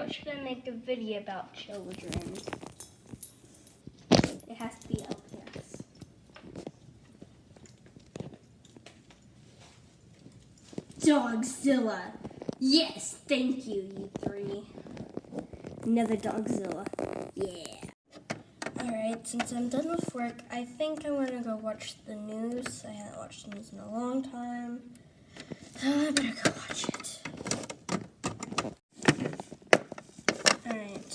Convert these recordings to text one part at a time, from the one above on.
What should I make a video about children? It has to be LPS. Dogzilla. Yes, thank you, you three. Another Dogzilla. Yeah. Alright, since I'm done with work, I think I'm gonna go watch the news. I haven't watched the news in a long time. So I better go watch it. Alright.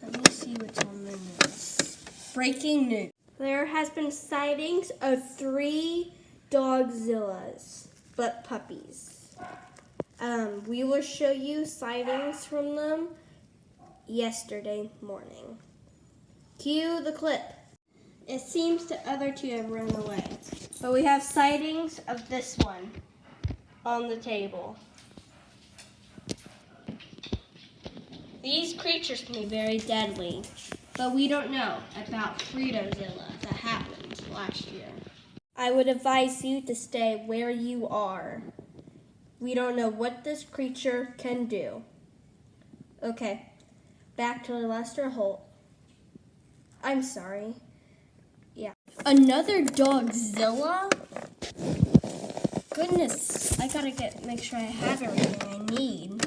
Let me see what's on the news. Breaking news. There has been sightings of 3 Dogzillas, but puppies. We will show you sightings from them yesterday morning. Cue the clip. It seems the other 2 have run away, but we have sightings of this one on the table. These creatures can be very deadly, but we don't know about Zella that happened last year. I would advise you to stay where you are. We don't know what this creature can do. Okay, back to Lester Holt. I'm sorry. Yeah. Another Dogzilla? Goodness, I gotta make sure I have everything I need.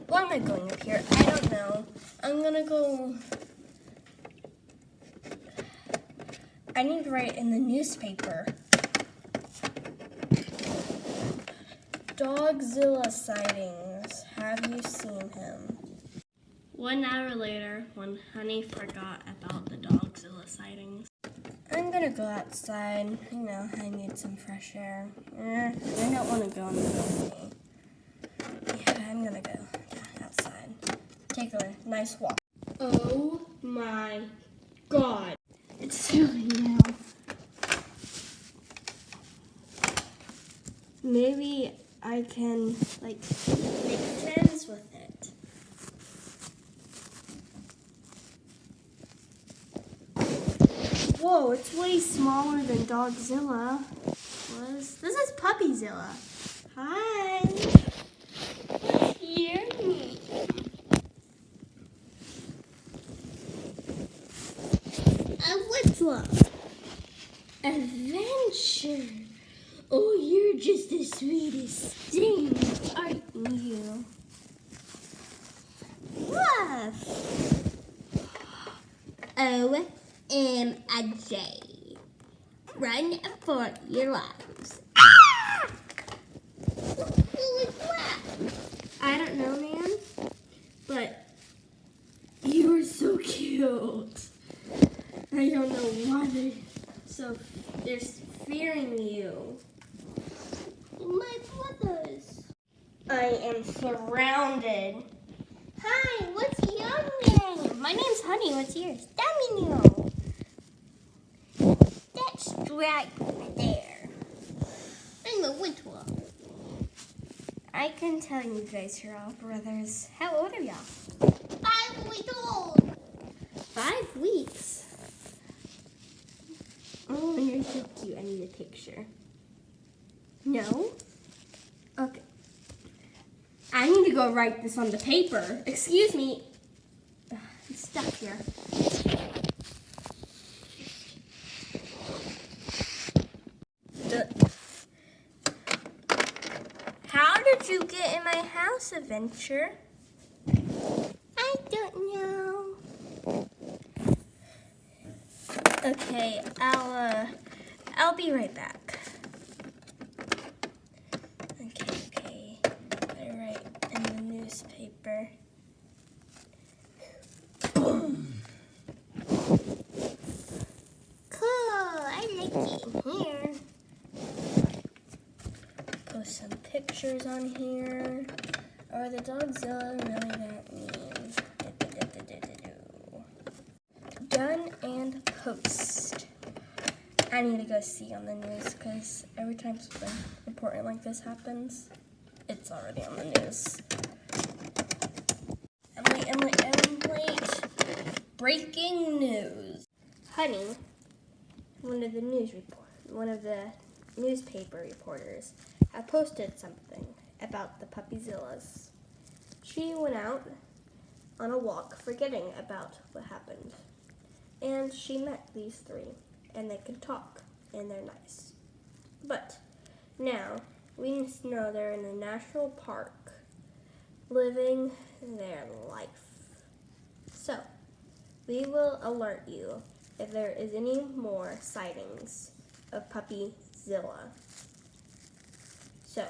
Why am I going up here? I don't know. I'm gonna go... I need to write in the newspaper. Dogzilla sightings. Have you seen him? 1 hour later, when Honey forgot about the Dogzilla sightings. I'm gonna go outside. You know, I need some fresh air. I don't want to go on the balcony. Yeah, I'm gonna go outside. Take a nice walk. Oh my God. It's snowing now. Maybe I can, make friends with it. Whoa, it's way smaller than Dogzilla was. This is Puppyzilla. Hi. Hear me. What's up? Adventure. Oh, you're just the sweetest thing, aren't you? Ruff. OMG. Run for your lives. Ah! Who is that? I don't know, man. But you are so cute. I don't know why they're fearing you. My brothers. I am surrounded. Hi, what's your name? My name's Honey. What's yours? Domino. That's right there. I'm a winter. I can tell you guys you're all brothers. How old are y'all? 5 weeks old. 5 weeks? Oh, you're so cute. I need a picture. No? Okay. I need to go write this on the paper. Excuse me. I'm stuck here. How did you get in my house, Adventure? I don't know. Okay, I'll be right back. Okay. I write in the newspaper. Boom. Cool, I like it here. Post some pictures on here. Are the Dogzilla really that mean? Done and post. I need to go see on the news because every time something important like this happens, it's already on the news. I'm late. Breaking news. Honey, one of the newspaper reporters, have posted something about the Puppyzillas. She went out on a walk, forgetting about what happened. And she met these three, and they could talk, and they're nice. But now, we know they're in a national park, living their life. So, we will alert you if there is any more sightings of puppy Zella. So,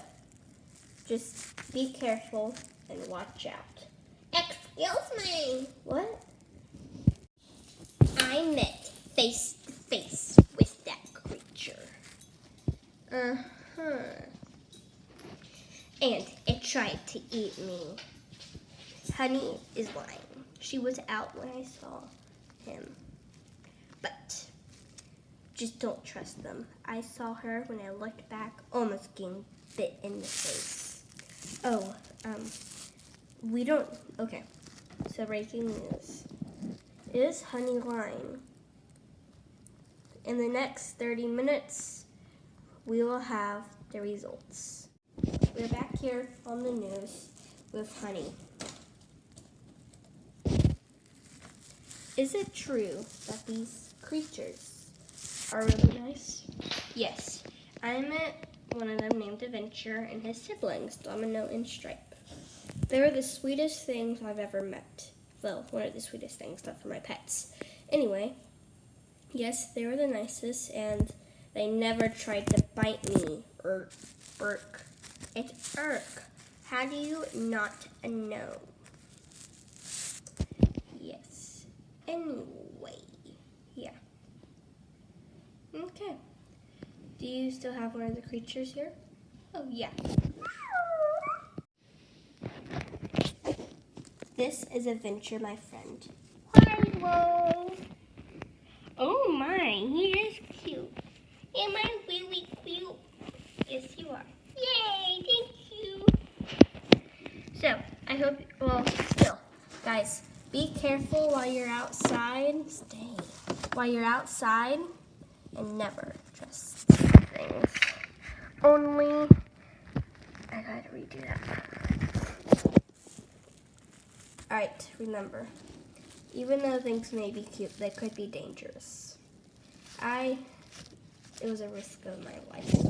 just be careful and watch out. Excuse me! What? I met face to face with that creature. And it tried to eat me. Honey is lying. She was out when I saw him. But just don't trust them. I saw her when I looked back, almost getting bit in the face. Oh, we don't, okay. So breaking news. Is Honey lying? In the next 30 minutes, we will have the results. We're back here on the news with Honey. Is it true that these creatures are really nice? Yes. I met one of them named Adventure and his siblings, Domino and Stripe. They were the sweetest things I've ever met. Well, one of the sweetest things, not for my pets. Anyway, yes, they were the nicest, and they never tried to bite me or irk. It's irk. How do you not know? Yes. Anyway, yeah. Okay. Do you still have one of the creatures here? Oh, yeah. This is Adventure, my friend. Hello. Oh my, he is cute. Am I really cute? Yes, you are. Yay, thank you. So, I hope, well, still, guys, be careful while you're outside. Stay. While you're outside, and never trust things. Only, I gotta redo that. Alright, remember, even though things may be cute, they could be dangerous. It was a risk of my life.